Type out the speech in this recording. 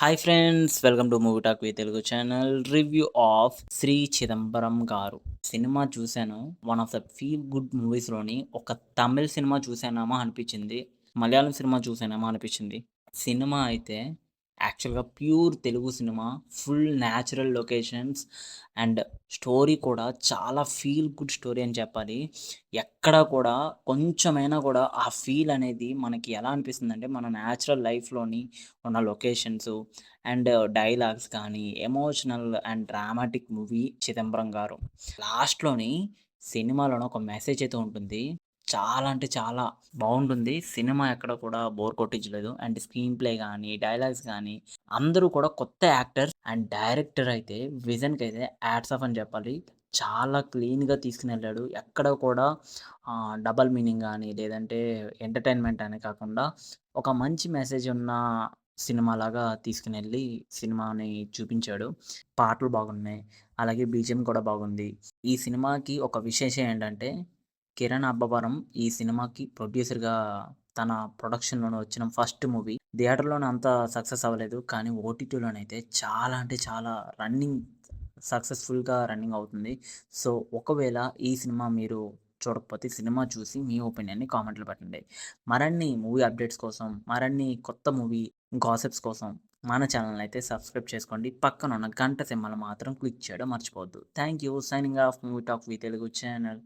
Hi friends, welcome to movie talk with Telugu channel. Review of Shri Chidambaram గారు సినిమా చూశాను. One of the feel good మూవీస్లోని ఒక తమిళ్ సినిమా చూసానేమో అనిపించింది, మలయాళం సినిమా చూసానేమో అనిపించింది. సినిమా అయితే యాక్చువల్గా pure Telugu cinema, full natural locations and story కూడా చాలా ఫీల్ గుడ్ స్టోరీ అని చెప్పాలి. ఎక్కడ కూడా కొంచెమైనా కూడా ఆ ఫీల్ అనేది మనకి ఎలా అనిపిస్తుందంటే, మన న్యాచురల్ లైఫ్లోని ఉన్న లొకేషన్స్ అండ్ డైలాగ్స్ కానీ, emotional and dramatic movie 'Chidambaram గారు'. లాస్ట్‌లోని సినిమాలోన ఒక మెసేజ్ అయితే ఉంటుంది. చాలా అంటే చాలా బావుంటుంది. సినిమా ఎక్కడ కూడా బోర్ కొట్టించలేదు. అండ్ స్క్రీన్ ప్లే గానీ, డైలాగ్స్ గానీ అందరూ కూడా కొత్త యాక్టర్స్ అండ్ డైరెక్టర్ అయితే విజన్‌కైతే హ్యాట్స్ ఆఫ్ అని చెప్పాలి. చాలా క్లీన్‌గా తీసుకొనెళ్ళాడు. ఎక్కడ కూడా డబుల్ మీనింగ్ గానీ, లేదంటే ఎంటర్‌టైన్‌మెంట్ అని కాకుండా ఒక మంచి మెసేజ్ ఉన్న సినిమాలాగా తీసుకొనెళ్ళి సినిమాని చూపించాడు. పాటలు బాగున్నాయి. అలాగే బీజీఎం కూడా బాగుంది. ఈ సినిమాకి ఒక విశేషం ఏంటంటే, కిరణ్ అబ్బవరం ఈ సినిమాకి ప్రొడ్యూసర్‌గా తన ప్రొడక్షన్‌లోనే వచ్చిన ఫస్ట్ మూవీ. థియేటర్‌లోనే అంత సక్సెస్ అవ్వలేదు. కానీ ఓటీటీలోనైతే చాలా అంటే చాలా రన్నింగ్ సక్సెస్‌ఫుల్‌గా రన్నింగ్ అవుతుంది. సో, ఒకవేళ ఈ సినిమా మీరు చూడకపోతే సినిమా చూసి మీ ఒపీనియన్‌ని కామెంట్‌లో పెట్టండి. మరిన్ని మూవీ అప్డేట్స్ కోసం, మరిన్ని కొత్త మూవీ గాసిప్స్ కోసం మన ఛానెల్‌ని అయితే సబ్స్క్రైబ్ చేసుకోండి. పక్కనున్న గంట సింబల్ మాత్రం క్లిక్ చేయడం మర్చిపోవద్దు. Thank you. Signing off movie talk with Telugu channel.